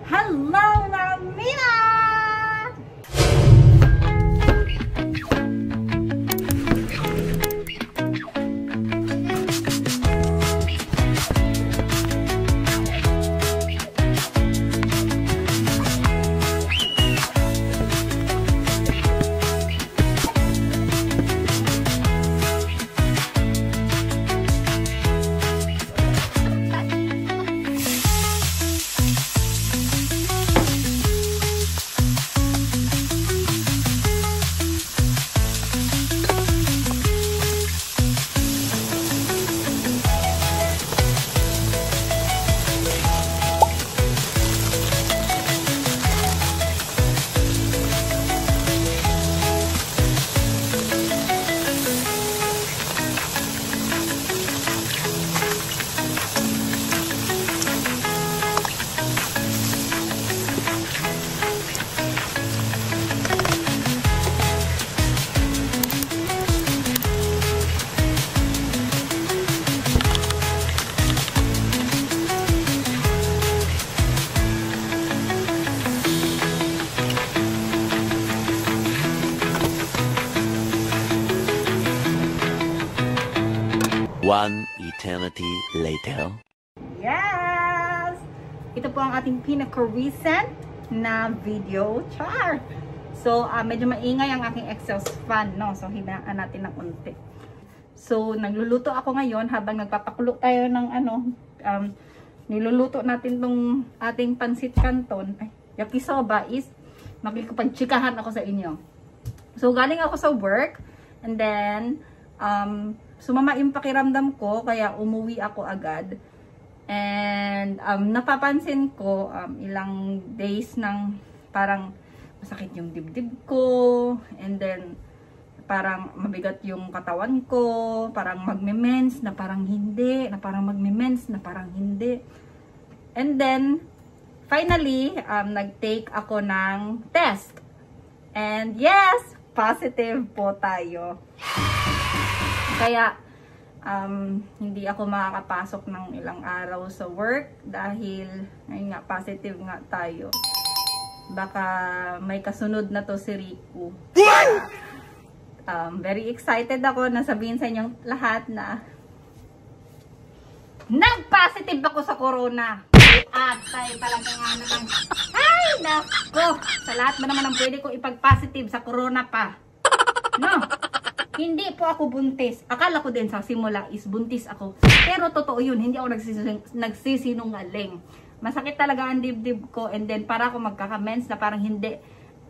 Hello, Mamina! One eternity later. Yes! Ito po ang ating pinaka-recent na video. Char! So, medyo maingay ang aking exhaust fan, no? So, hinaan natin ng unti. So, nagluluto ako ngayon habang nagpapakulo tayo ng niluluto natin tong ating pansit canton. Ay, yakisoba is makikipagchikahan ako sa inyo. So, galing ako sa work and then, sumama yung pakiramdam ko, kaya umuwi ako agad. And napapansin ko ilang days nang parang masakit yung dibdib ko, and then parang mabigat yung katawan ko, parang magme-mens na parang hindi, na parang magme-mens na parang hindi. And then finally nag-take ako ng test. And yes, positive po tayo. Kaya, hindi ako makakapasok ng ilang araw sa work dahil, ayun nga, positive nga tayo. Baka may kasunod na to si Rico. Very excited ako na sabihin sa inyong lahat na nag-positive ako sa corona. At tayo talaga nga naman. Ay, nako! Sa lahat ba naman ang pwede ko ipag-positive sa corona pa? No? Hindi po ako buntis. Akala ko din sa simula is buntis ako. Pero totoo yun. Hindi ako nagsisinungaling. Masakit talaga ang dibdib ko. And then para ako magkakamens na parang hindi.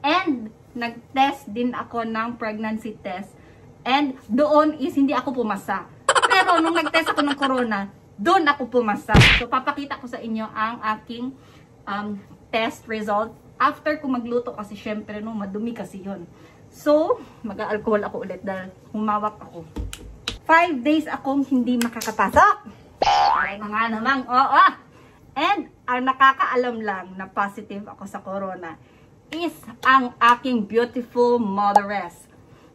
And nag-test din ako ng pregnancy test. And doon is hindi ako pumasa. Pero nung nag-test ako ng corona, doon ako pumasa. So papakita ko sa inyo ang aking test result. After ko magluto kasi syempre no, madumi kasi yun. So, mag-alcohol ako ulit dahil humawak ako. 5 days akong hindi makakapasok. Ay nga namang, oo. And, ang nakakaalam lang na positive ako sa corona is ang aking beautiful motheress.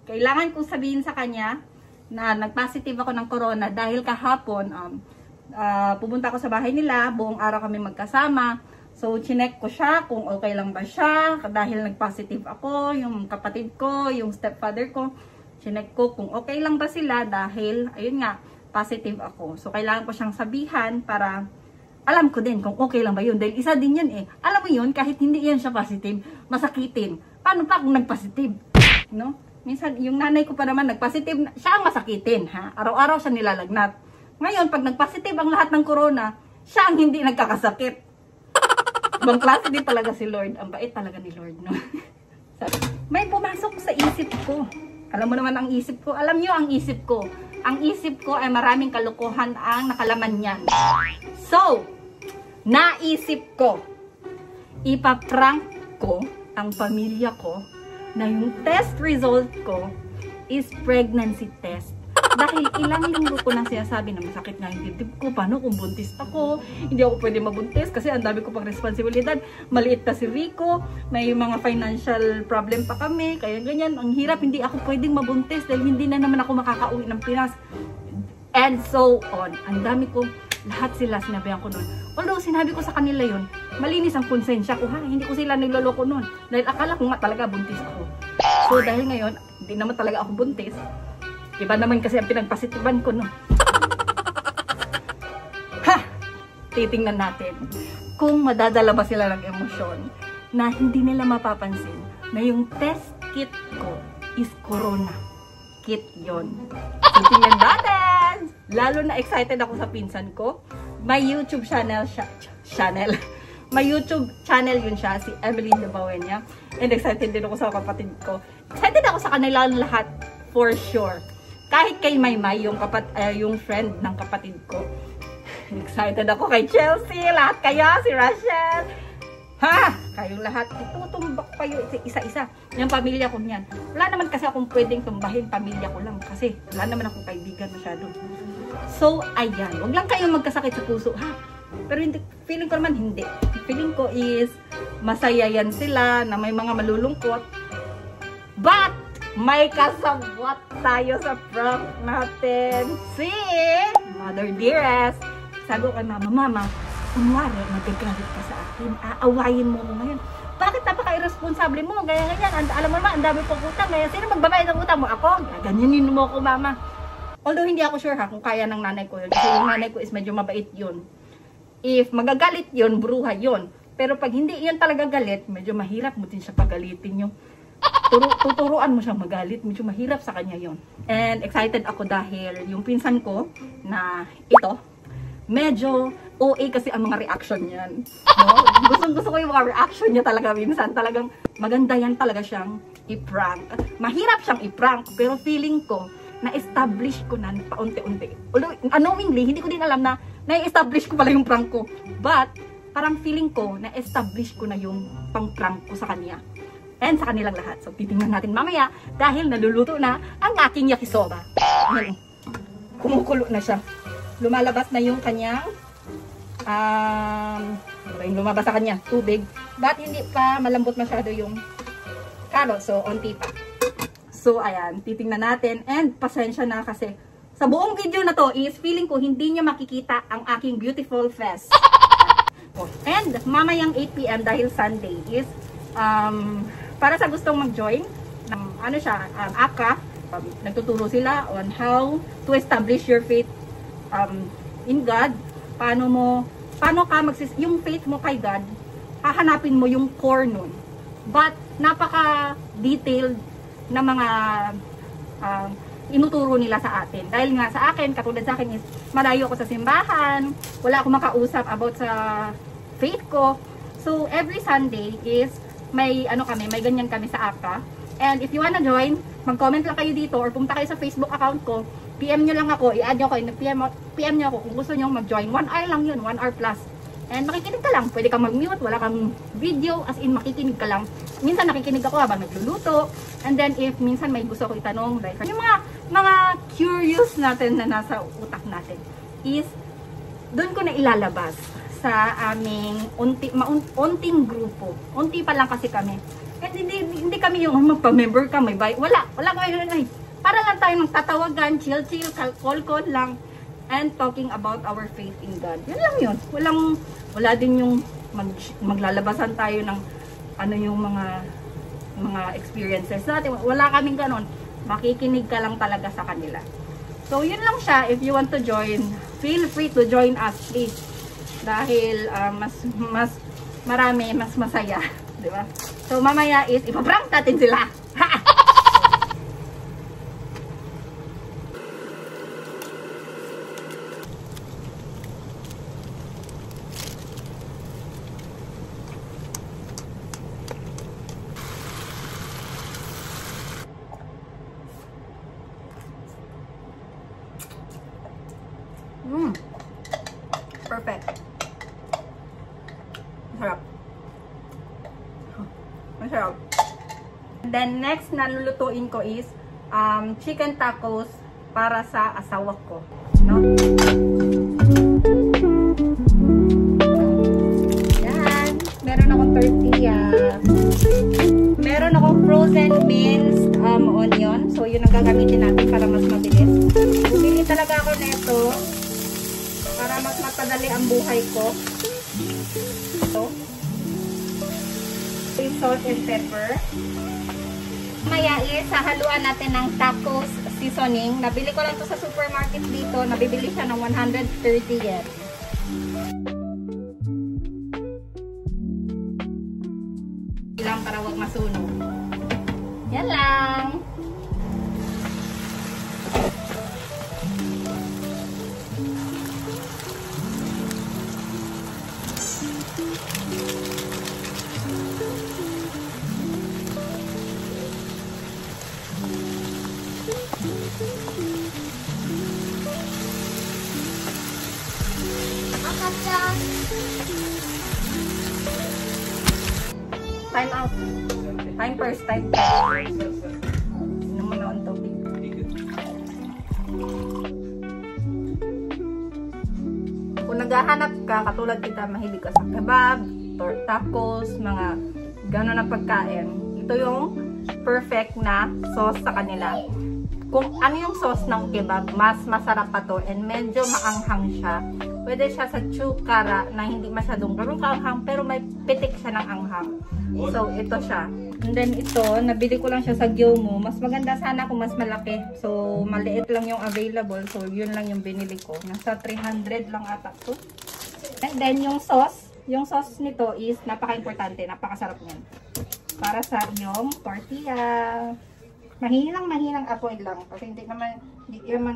Kailangan kong sabihin sa kanya na nag-positive ako ng corona dahil kahapon, pupunta ako sa bahay nila, buong araw kami magkasama. So, chinek ko siya kung okay lang ba siya. Dahil nag-positive ako, yung kapatid ko, yung stepfather ko. Chinek ko kung okay lang ba sila dahil, ayun nga, positive ako. So, kailangan ko siyang sabihan para alam ko din kung okay lang ba yun. Dahil isa din yan eh. Alam mo yun, kahit hindi yan siya positive, masakitin. Paano pa kung nag-positive? No? Minsan, yung nanay ko pa naman nag-positive, siya ang masakitin. Ha? Araw-araw siya nilalagnat. Ngayon, pag nag-positive ang lahat ng corona, siya ang hindi nagkakasakit. Ibang klase din talaga si Lord. Ang bait talaga ni Lord, no? May pumasok sa isip ko. Alam mo naman ang isip ko. Alam nyo ang isip ko. Ang isip ko ay maraming kalokohan ang nakalaman niyan. So, naisip ko, ipaprank ko ang pamilya ko na yung test result ko is pregnancy test. Dahil ilang linggo ko nang sinasabi na masakit nga yung dibdib ko. Paano kung buntis ako? Hindi ako pwede mabuntis kasi ang dami ko pang responsibilidad. Maliit pa si Rico. May mga financial problem pa kami. Kaya ganyan. Ang hirap. Hindi ako pwedeng mabuntis dahil hindi na naman ako makakauwi ng Pinas. And so on. Ang dami ko. Lahat sila sinabihan ko nun. Although sinabi ko sa kanila yun, malinis ang konsensya ko, ha. Hindi ko sila niloloko noon. Dahil akala ko nga talaga buntis ako. So dahil ngayon, hindi naman talaga ako buntis. Iba naman kasi ang pinagpositiban ko, no. Ha! Titingnan natin kung madadala ba sila ng emosyon na hindi nila mapapansin na yung test kit ko is corona kit yon. So tingnan natin! Lalo na excited ako sa pinsan ko. May YouTube channel May YouTube channel yun siya, si Evelyn Labawenya. And excited din ako sa kapatid ko. Excited ako sa kanila lahat, for sure. Kahit kay Maymay, yung friend ng kapatid ko. Excited ako kay Chelsea, lahat kayo, si Rachel. Ha! Kayong lahat, itutumbak pa yung isa-isa. Yung pamilya ko niyan. Wala naman kasi akong pwedeng tumbahin, pamilya ko lang. Kasi wala naman akong kaibigan masyado. So, ayan. Huwag lang kayong magkasakit sa puso, ha? Pero hindi, feeling ko naman hindi. Feeling ko is masaya yan sila na may mga malulungkot. But, may kasabwat tayo sa prank natin. Si Mother Dearest. Sabi ko kay Mama, kunwari, nagagalit ka sa akin. Aawayin mo ko ngayon. Bakit napaka-irresponsable mo? Ganyan. Alam mo naman, ang dami pong utang. Ngayon, sino magbabayad ng utang mo? Ako? Ganyanin mo ko, Mama. Although, hindi ako sure ha kung kaya ng nanay ko yun. Kasi yung nanay ko is medyo mabait yun. If magagalit yun, bruha yun. Pero pag hindi yun talaga galit, medyo mahirap mo din siya pagalitin yung tuturuan mo siyang magalit. Medyo mahirap sa kanya yun. And excited ako dahil yung pinsan ko na ito, medyo OA kasi ang mga reaction niyan. No? Gusto ko yung mga reaction niya talaga minsan. Talagang maganda yan talaga siyang i-prank. Mahirap siyang i-prank, pero feeling ko, na-establish ko na paunti-unti. Although, unknowingly, hindi ko din alam na na-establish ko pala yung prank ko. But, parang feeling ko, na-establish ko na yung pang-prank ko sa kanya. And sa kanilang lahat. So, titingnan natin mamaya dahil naluluto na ang aking yakisoba. Ayan, kumukulo na siya. Lumalabas na yung kanyang lumabas sa kanya, tubig. But hindi pa malambot masyado yung carrot. So, onti pa. So, ayan, titingnan natin. And pasensya na kasi sa buong video na to is feeling ko hindi niya makikita ang aking beautiful face. And mamayang 8 PM dahil Sunday is para sa gustong mag-join ng AKA, nagtuturo sila on how to establish your faith in God. Paano ka yung faith mo kay God, hahanapin mo yung core nun. But napaka-detailed na mga inuturo nila sa atin. Dahil nga sa akin, katulad sa akin is malayo ako sa simbahan, wala akong makausap about sa faith ko. So every Sunday is may may ganyan kami sa AKA. And if you wanna join, mag-comment lang kayo dito or pumunta kayo sa Facebook account ko, PM nyo lang ako, i-add nyo ako, PM nyo ako kung gusto nyo mag-join. 1 hour lang yun, 1 hour plus. And makikinig ka lang, pwede kang mag-mute, wala kang video, as in makikinig ka lang. Minsan nakikinig ako habang nagluluto. And then if minsan may gusto ko itanong, like yung mga curious natin na nasa utak natin is doon ko na ilalabas sa aming unting grupo. Unti pa lang kasi kami. And hindi kami yung magpa-member ka, may buy. Wala kami yun. Para lang tayo ng tatawagan, chill, call lang, and talking about our faith in God. Yun lang yun. Wala din yung maglalabasan tayo ng yung mga experiences natin. Wala kaming ganon. Makikinig ka lang talaga sa kanila. So, yun lang siya. If you want to join, feel free to join us, please. Dahil mas marami, mas masaya. Diba? So, mamaya is ipaprank natin sila. Perfect. Masarap. Masarap. Then next na lulutuin ko is chicken tacos para sa asawa ko. No? Yan. Meron akong tortilla. Meron akong frozen minced onion. So yun ang gagamitin natin para mas mabilis. Bumili talaga ako nito para mas mapadali ang buhay ko. Ito. Salt and pepper. Maya haluan natin ng tacos seasoning. Nabili ko lang to sa supermarket dito. Nabibili siya ng 130 yen. Ilang para wag masunog. Yan lang. Time out. Time first time. Inom mo na ang tubig. Kung naghahanap ka, katulad kita, mahilig ka sa kebab, tacos, mga gano'n na pagkain. Ito yung perfect na sauce sa kanila. Kung ano yung sauce ng kebab, mas masarap pa to and medyo maanghang siya. Pwede siya sa chukara na hindi masyadong ganun kaanghang pero may pitik siya ng anghang. So, ito siya. And then ito, nabili ko lang siya sa Gyomu. Mas maganda sana kung mas malaki. So, maliit lang yung available. So, yun lang yung binili ko. Nasa 300 lang ata to. And then yung sauce nito is napaka-importante. Napakasarap niyan. Para sa iyong tortilla. Mahinang apoy lang. Kasi hindi naman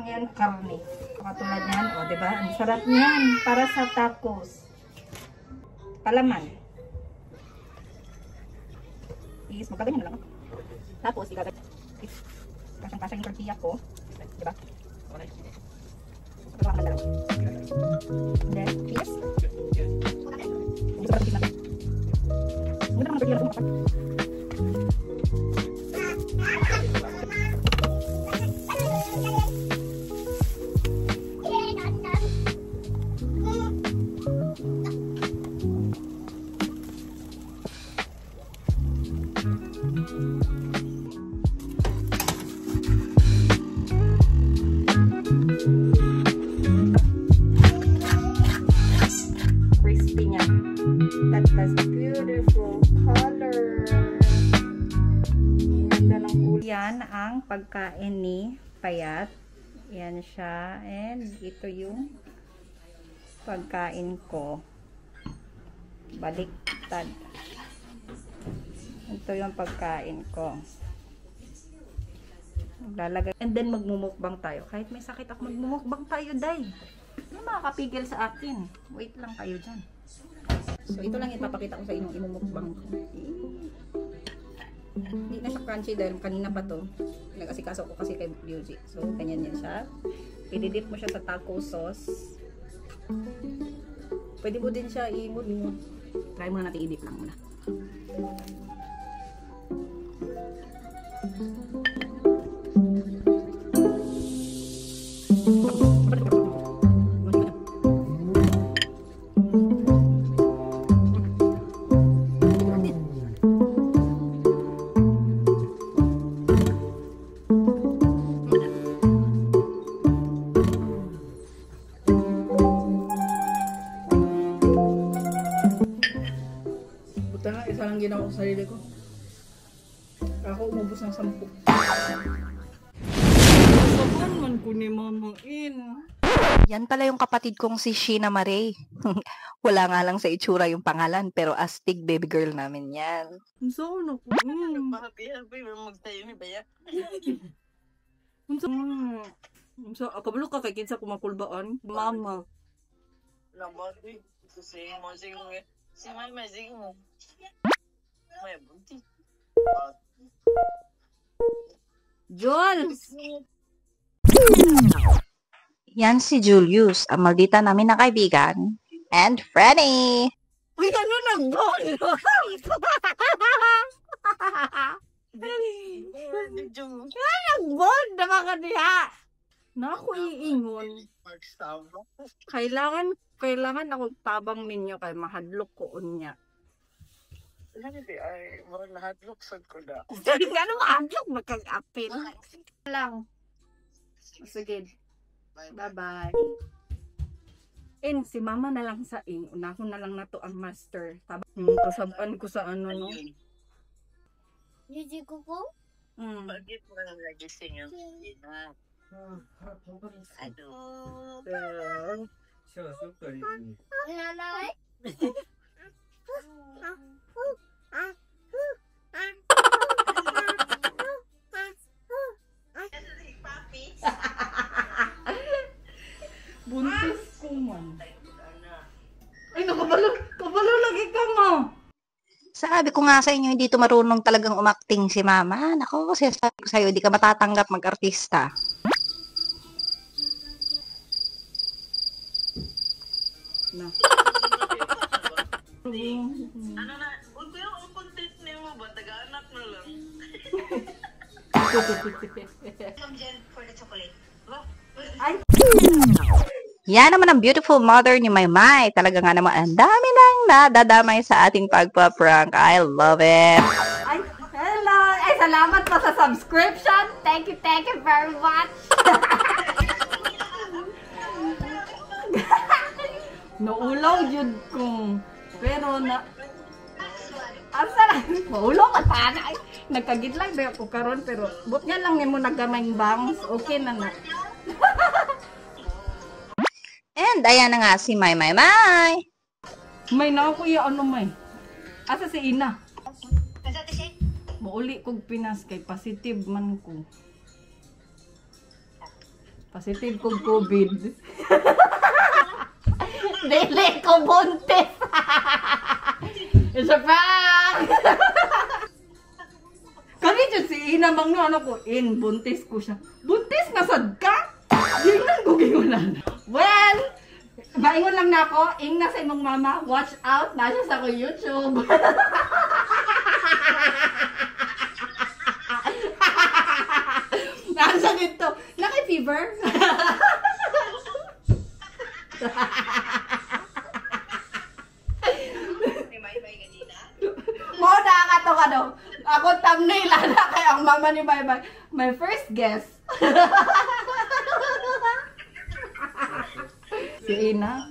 yan karne. Katulad yan. O, diba? Ang sarap niyan. Para sa tacos. Palaman. Is, magkaganyan na lang. Tapos, kasang-kasang yung tortilla ko. Diba? Pagkakaan na lang. Then, cheese. Hindi pa natin. Muna naman tortilla na kumakas. Crispy niya. That has beautiful color. Ganda ng kulay. Yan ang pagkain ni Payat. Yan siya. And ito yung pagkain ko. Baliktad. Ito yung pagkain ko. Lalagay. And then magmumukbang tayo. Kahit may sakit ako, magmumukbang tayo, day. Ano makakapigil sa akin? Wait lang kayo dyan. So, ito lang ipapakita ko sa inyong imumukbang ko. Hindi na siya crunchy dahil kanina pa to. Nag-asikaso ko kasi kay Beauty. So, ganyan yan siya. I-dip mo siya sa taco sauce. Pwede mo din siya i-mood. Try muna natin i-dip lang muna. Isa lang ginawa ko sa sarili ko. Ako umubos ng 10. Sabahan man ko ni mamain. Yan pala yung kapatid kong si Sheena Marie. Wala nga lang sa itsura yung pangalan, pero astig baby girl namin yan. So, ano ko? So, kabalo ka kay kinsa kumakulbaan? Mama. Lamati. Sige mo. Si mama, sige mo. May bunti. Jules! Yan si Julius, ang maldita namin na kaibigan. And Freddy! Uy, ano nang gol? Anong gol na mga niya? Naku, iingon. Kailangan ako tabang ninyo kay mahadlok ko unya. Hindi ay, mahadlok sad ko na. Ano mahadlok? Magkag-apil. Lang. Sige. Bye-bye. In, si mama na lang sa ing. Una ko na lang na to ang master. Yung kasabaan ko sa ano, no? Gigi ko ko? Bakit mo lang nagising yung ina? Aduh. Nanay? Buntis ko man. Ay, kabalo lagi ka mo. Sabi ko nga sa inyo, hindi to marunong talagang umakting si mama. Nako, sabi ko sa'yo, di ka matatanggap mag-artista. Na. Ano na? Huwag ko yung content niyo mo ba? Taga-anak na lang. Ay, Yan naman ang beautiful mother ni Maymay. Talaga nga naman, ang dami nang nadadamay sa ating pagpa-prank. I love it. ay, hello. Ay, salamat po sa subscription. Thank you very much. Naulaw yun ko. Pero na... Asa lang? Maulaw ka sana. Ay, nagkagitlang ba ako karon pero but nga lang mo nagamayng bangs. Okay na na. And ayan na nga si Maymay. May na ako yung ano may. Asa si Ina? Mauli kong Pinas kay positive man ko. Positive kong COVID. Dili ko buntis. It's a prank. Kani dyan si Ina mang ano ko, buntis ko siya. Buntis na sad ka? Gingan ko gingunan. Well, maingon lang na ako, na sa imong mama, watch out, nasa sa ko YouTube. Nasa dito, naki-fever. Mo na ka to ano. Ako thumbnail na kay ang mama ni Maymay. My first guess. Si Ina.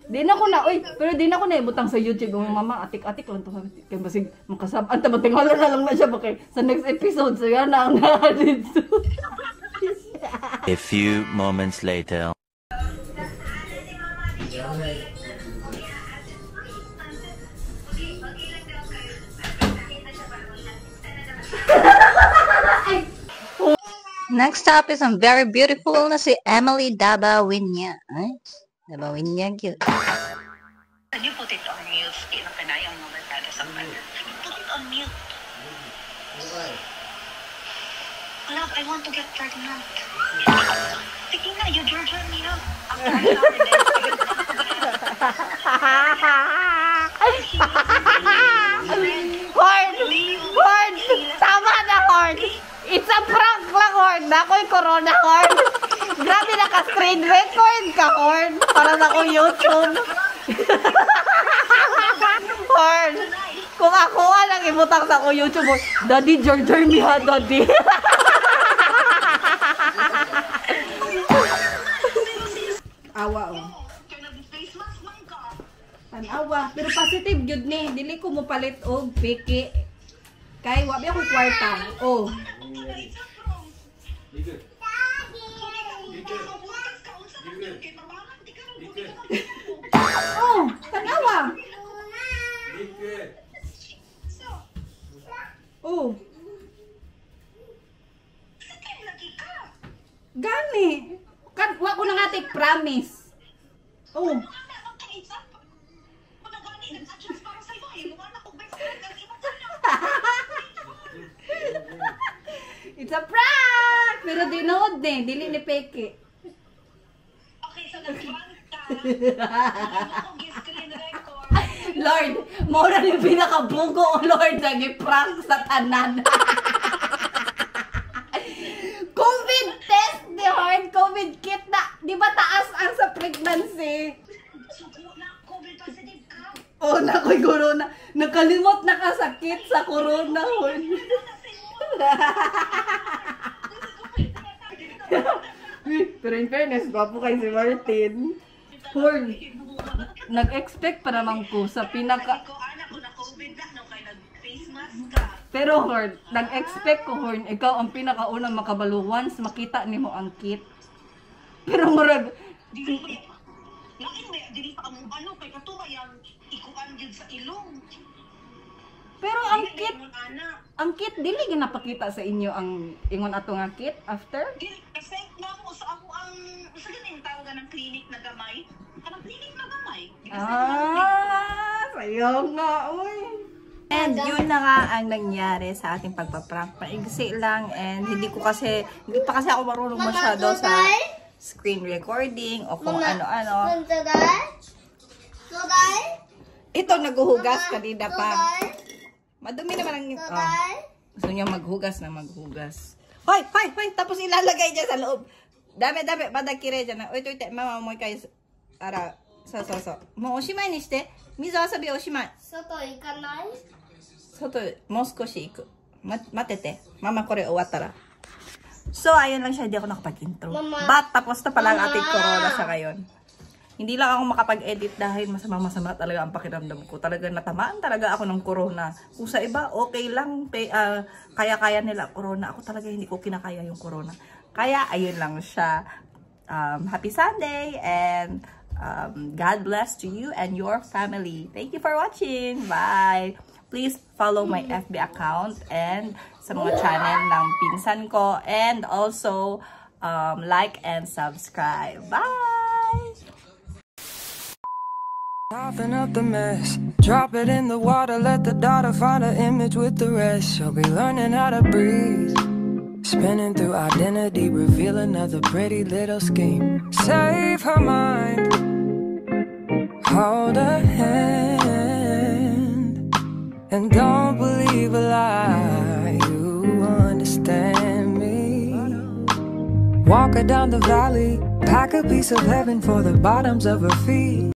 Di na ko na, pero di na ko na ibutang sa YouTube yung mama, atik-atik lang to. Kaya basig, makasabaan, tabatingala na lang na siya, bakit sa next episode, so yan na ang dito. A few moments later. Next up is ang very beautiful na si Emily Dabawinya. Ay, Dabawinya, cute. Can you put it on mute? Kailan ka na yung mga barkada sa kanya? Put it on mute. Love, I want to get pregnant. Sige na, you Georgia me up. After I shower, Horn! Tama na, Horn! It's a prank lang, Horn! Ako'y corona, Horn! Grabe, naka-screen record ka, Horn! Para na ko YouTube! Horn! Kung ako nga lang ibutang sa ko YouTube, Horn, Daddy, Georgia me ha, Daddy! Awa, Tanawa. Pero positive yun ni. Dili ko mo palit og piki. Kay wabi akong kwarta. Oh. Oh, tanawa. Oh. Gani. Kan wa ko na nga take promise. Oh. It's a prank! Pero dinood eh. Dili ni Peke. Okay, so nag-prank ka. Screen record. Lord, mo na yung pinakabugo, Lord, nag-prank sa tanan. COVID test ni Horn, COVID kit na. Di ba taas ang sa pregnancy? COVID positive ka. Oh, nakoy corona. Nakalimot na kasakit sa corona, Horn. Pero in fairness, gwapo kay si Martin. Horn, nag-expect pa naman ko sa pinaka... Ikaw, anak ko na COVID na, no, kaya nag-face mask ka. Pero Horn, nag-expect ko Horn, ikaw ang pinakaunang makabalo once makita nimo ang kit. Pero murag, Dili pa lain ba dili pa mo ano kay katuwa yang ikuan gyud sa ilong. pero Ana, ang kit dili ginapakita sa inyo ang ingon ato nga kit after? dili kasi na mo sa ako ang sa ganing tawagan ng clinic na gamay. Kanang clinic na gamay. Sayo nga, uy. And yun na nga ang nangyari sa ating pagpaprank. Maigsi lang and hindi pa kasi ako marunong masyado sa screen recording o kung ano-ano. Ito naghuhugas kanina pa. Madumi naman ang gusto niya maghugas na maghugas. Hoy, tapos ilalagay niya sa loob. Dame, badakire dyan. Uy, mama mo kayo. Ara, so. Mo oshimai ni shite. Mizu asobi oshimai. 外行かない？外、もう少し行く。待ってて。Mama, kore, 終わったら。So, ayun lang siya. Hindi ako nakapag-intro. But, tapos na pala ang ating corona sa ngayon. Hindi lang ako makapag-edit dahil masama talaga ang pakiramdam ko. Talaga natamaan talaga ako ng corona. Kung sa iba, okay lang. Kaya-kaya nila corona. Ako talaga hindi ko kinakaya yung corona. Kaya, ayun lang siya. Happy Sunday and God bless to you and your family. Thank you for watching. Bye! Please follow my FB account and sa mga channel ng pinsan ko. And also, like and subscribe. Bye! Soften up the mess, drop it in the water, let the daughter find her image with the rest. She'll be learning how to breathe, spinning through identity, reveal another pretty little scheme. Save her mind, hold her hand, and don't believe a lie. You understand me. Walk her down the valley, pack a piece of heaven for the bottoms of her feet.